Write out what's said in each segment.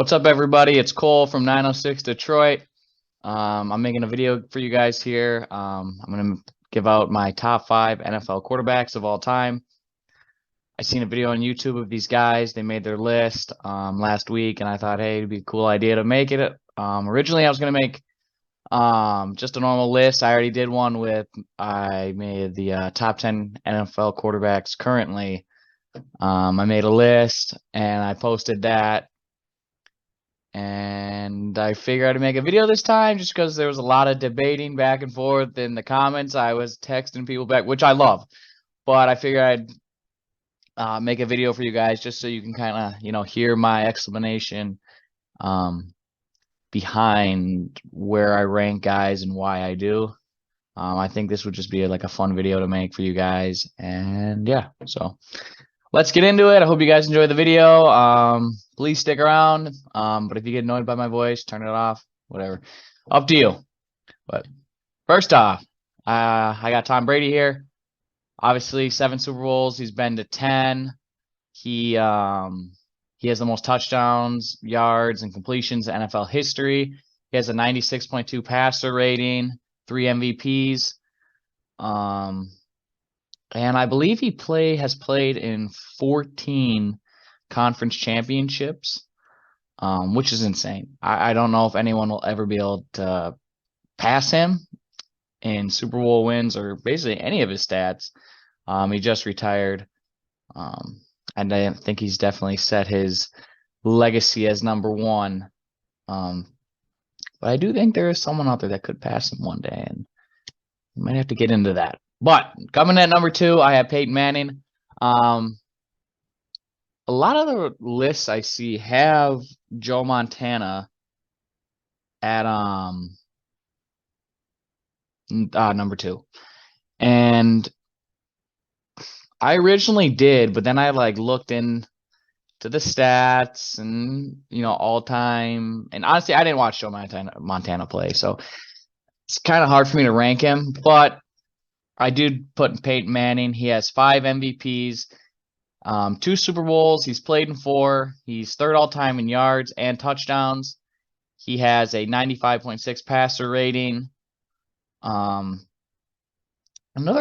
What's up, everybody? It's Cole from 906 Detroit. I'm making a video for you guys here. I'm going to give out my top 5 NFL quarterbacks of all time. I seen a video on YouTube of these guys. They made their list last week, and I thought, hey, it'd be a cool idea to make it. Originally, I was going to make just a normal list. I already did one I made the top 10 NFL quarterbacks currently. I made a list, and I posted that. And I figured I'd make a video this time just because there was a lot of debating back and forth in the comments. I was texting people back, which I love. But I figured I'd make a video for you guys just so you can kind of, hear my explanation behind where I rank guys and why I do. I think this would just be like a fun video to make for you guys. And yeah, so let's get into it. I hope you guys enjoy the video. Please stick around. But if you get annoyed by my voice, turn it off. Whatever. Up to you. But first off, I got Tom Brady here. Obviously, 7 Super Bowls. He's been to 10. He has the most touchdowns, yards, and completions in NFL history. He has a 96.2 passer rating, 3 MVPs. And I believe he has played in 14 conference championships, which is insane. I don't know if anyone will ever be able to pass him in Super Bowl wins or basically any of his stats. He just retired, and I think he's definitely set his legacy as number 1. But I do think there is someone out there that could pass him one day, and we might have to get into that. But coming at number 2, I have Peyton Manning. A lot of the lists I see have Joe Montana at number 2. And I originally did, but then I looked into the stats and all time. And honestly, I didn't watch Joe Montana play, so it's kind of hard for me to rank him. But I did put Peyton Manning. He has 5 MVPs, 2 Super Bowls. He's played in 4. He's 3rd all-time in yards and touchdowns. He has a 95.6 passer rating. Another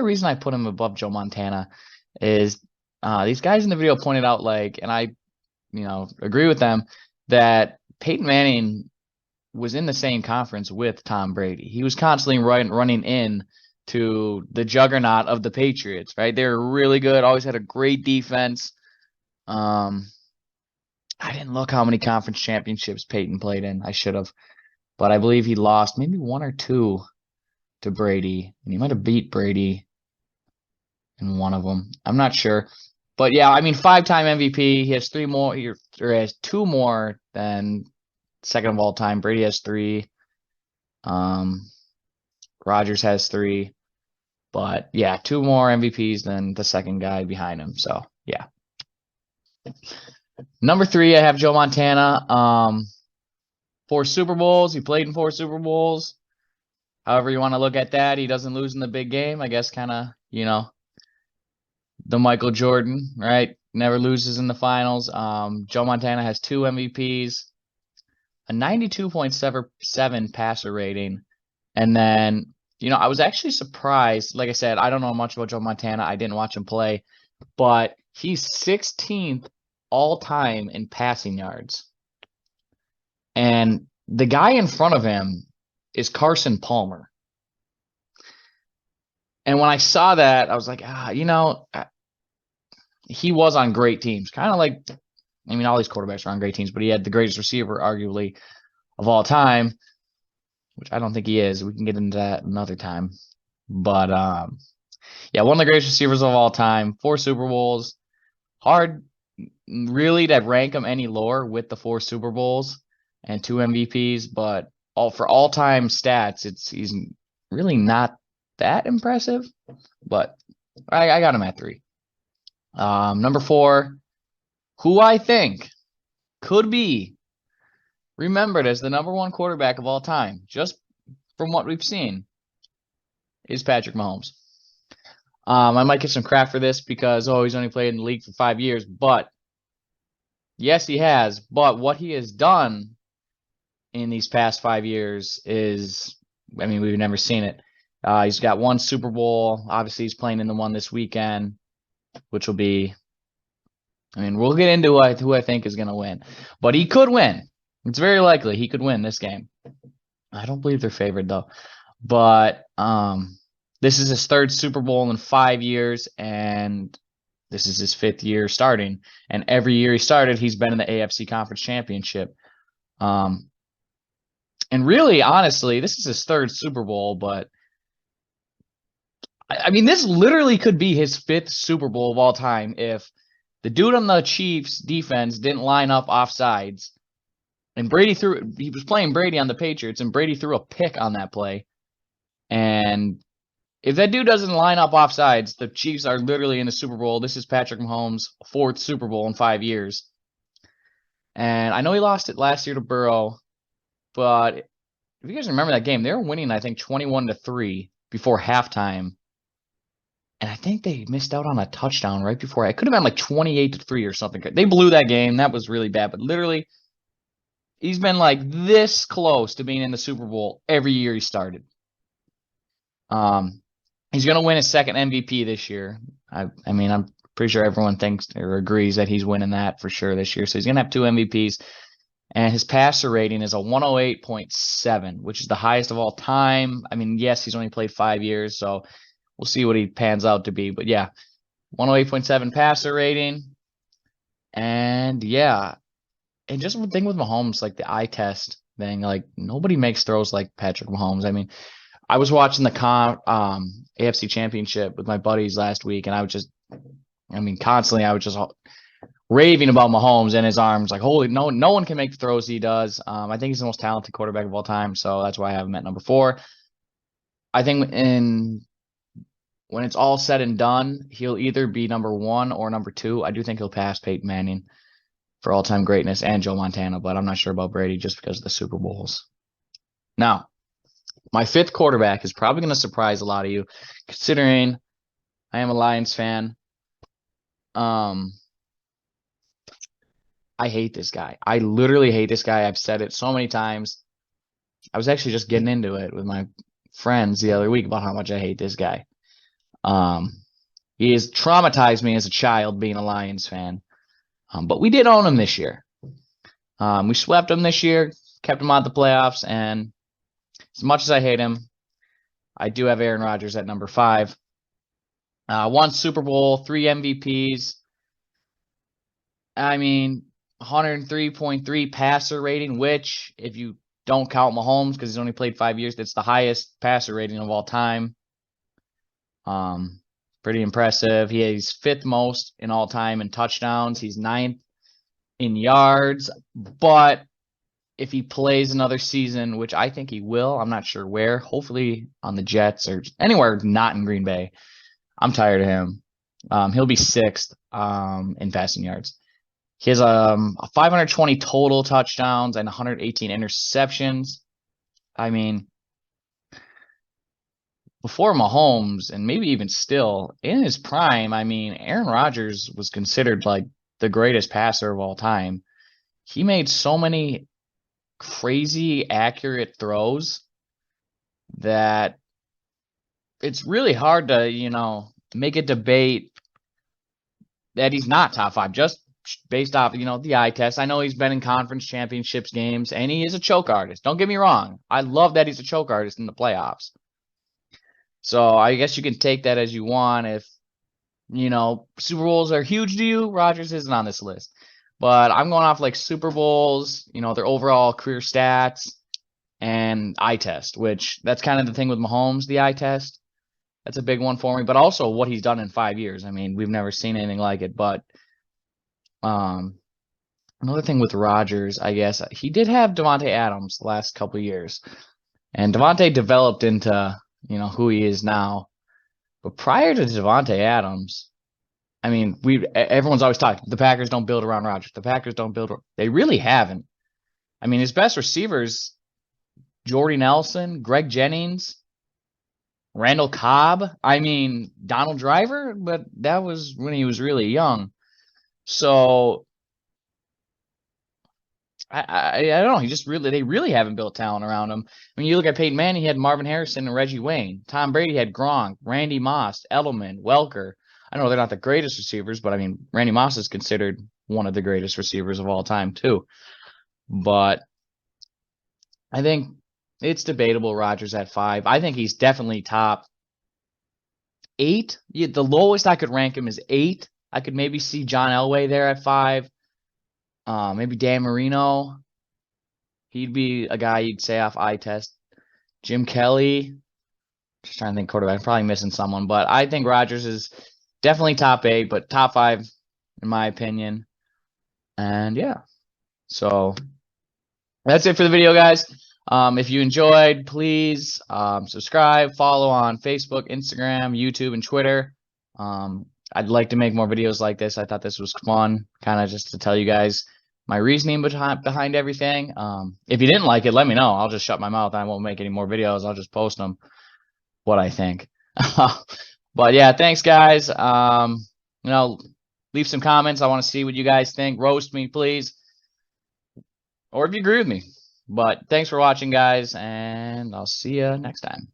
reason I put him above Joe Montana is these guys in the video pointed out, and I, agree with them, that Peyton Manning was in the same conference with Tom Brady. He was constantly running in to the juggernaut of the Patriots, right? They were really good, always had a great defense. I didn't look how many conference championships Peyton played in. I should have. But I believe he lost maybe 1 or 2 to Brady. And he might have beat Brady in one of them. I'm not sure. But yeah, I mean, 5-time MVP. He has 3 more. He has 2 more than second of all time. Brady has 3. Rodgers has 3, but yeah, 2 more MVPs than the second guy behind him. So yeah. Number 3, I have Joe Montana. 4 Super Bowls. He played in 4 Super Bowls. However you want to look at that, he doesn't lose in the big game. I guess kind of, the Michael Jordan, right? Never loses in the finals. Joe Montana has 2 MVPs, a 92.7 passer rating. And then, I was actually surprised. Like I said, I don't know much about Joe Montana. I didn't watch him play. But he's 16th all-time in passing yards. And the guy in front of him is Carson Palmer. And when I saw that, I was like, he was on great teams. Kind of like, all these quarterbacks are on great teams, but he had the greatest receiver, arguably, of all time, which I don't think he is. We can get into that another time. But, yeah, one of the greatest receivers of all time, 4 Super Bowls. Hard, really, to rank him any lower with the 4 Super Bowls and 2 MVPs. But for all-time stats, he's really not that impressive. But I got him at 3. Number 4, who I think could be remembered as the number 1 quarterback of all time, just from what we've seen, is Patrick Mahomes. I might get some crap for this because, he's only played in the league for 5 years, but Yes, he has. But what he has done in these past 5 years is, I mean, we've never seen it. He's got one Super Bowl. Obviously, he's playing in the one this weekend, which will be, I mean, we'll get into who I think is going to win. But he could win. It's very likely he could win this game. I don't believe they're favored, though. But this is his third Super Bowl in 5 years, and this is his fifth year starting. And every year he started, he's been in the AFC Conference Championship. Um, and really, honestly, this is his third Super Bowl, but I mean, this literally could be his fifth Super Bowl of all time if the dude on the Chiefs defense didn't line up offsides. And he was playing Brady on the Patriots, and Brady threw a pick on that play. And if that dude doesn't line up offsides, the Chiefs are literally in the Super Bowl. This is Patrick Mahomes' fourth Super Bowl in 5 years. And I know he lost it last year to Burrow, but if you guys remember that game, they were winning, I think, 21-3 before halftime. And I think they missed out on a touchdown right before. It could have been like 28-3 or something. They blew that game. That was really bad. But literally, he's been like this close to being in the Super Bowl every year he started. He's going to win his second MVP this year. I mean, I'm pretty sure everyone thinks or agrees that he's winning that for sure this year. So he's going to have two MVPs. And his passer rating is a 108.7, which is the highest of all time. I mean, yes, he's only played 5 years, so we'll see what he pans out to be. But yeah, 108.7 passer rating. And yeah, and just one thing with Mahomes, like the eye test thing, like nobody makes throws like Patrick Mahomes. I mean, I was watching the AFC Championship with my buddies last week, and constantly I was just raving about Mahomes and his arms. Like, holy, no one can make the throws he does. I think he's the most talented quarterback of all time, so that's why I have him at number 4. I think when it's all said and done, he'll either be number 1 or number 2. I do think he'll pass Peyton Manning for all-time greatness and Joe Montana, but I'm not sure about Brady just because of the Super Bowls. Now, my 5th quarterback is probably going to surprise a lot of you, considering I am a Lions fan. I hate this guy. I literally hate this guy. I've said it so many times. I was actually just getting into it with my friends the other week about how much I hate this guy. He has traumatized me as a child being a Lions fan. But we did own him this year. We swept him this year, kept him out of the playoffs, and as much as I hate him, I do have Aaron Rodgers at number 5. 1 Super Bowl, 3 MVPs. I mean, 103.3 passer rating, which, if you don't count Mahomes because he's only played 5 years, that's the highest passer rating of all time. Pretty impressive. He's 5th most in all time in touchdowns. He's 9th in yards. But if he plays another season, which I think he will, I'm not sure where, hopefully on the Jets or anywhere not in Green Bay. I'm tired of him. He'll be 6th in passing yards. He has 520 total touchdowns and 118 interceptions. I mean, before Mahomes, and maybe even still, in his prime, I mean, Aaron Rodgers was considered like the greatest passer of all time. He made so many crazy accurate throws that it's really hard to, make a debate that he's not top 5 just based off, the eye test. I know he's been in conference championships games, and he is a choke artist. Don't get me wrong. I love that he's a choke artist in the playoffs. So I guess you can take that as you want. If, Super Bowls are huge to you, Rodgers isn't on this list. But I'm going off like Super Bowls, their overall career stats and eye test, which that's kind of the thing with Mahomes, the eye test. That's a big one for me, but also what he's done in 5 years. I mean, we've never seen anything like it. But another thing with Rodgers, I guess, he did have Davante Adams the last couple of years. And Davante developed into, who he is now. But prior to Davante Adams, I mean, everyone's always talking, the Packers don't build around Rodgers. The Packers don't build. They really haven't. I mean, his best receivers, Jordy Nelson, Greg Jennings, Randall Cobb. I mean, Donald Driver, but that was when he was really young. So I don't know. They really haven't built talent around him. I mean, you look at Peyton Manning, he had Marvin Harrison and Reggie Wayne. Tom Brady had Gronk, Randy Moss, Edelman, Welker. I know they're not the greatest receivers, but I mean, Randy Moss is considered one of the greatest receivers of all time too. But I think it's debatable. Rodgers at 5. I think he's definitely top 8. Yeah, the lowest I could rank him is 8. I could maybe see John Elway there at 5. Maybe Dan Marino. He'd be a guy you'd say off eye test. Jim Kelly. Just trying to think quarterback. I'm probably missing someone, but I think Rodgers is definitely top 8, but top 5 in my opinion. And yeah, so that's it for the video, guys. If you enjoyed, please subscribe, follow on Facebook, Instagram, YouTube, and Twitter. I'd like to make more videos like this. I thought this was fun, kind of just to tell you guys my reasoning behind everything. If you didn't like it, let me know. I'll just shut my mouth. I won't make any more videos. I'll just post them, what I think. But yeah, thanks, guys. Leave some comments. I want to see what you guys think. Roast me, please. Or if you agree with me. But thanks for watching, guys, and I'll see you next time.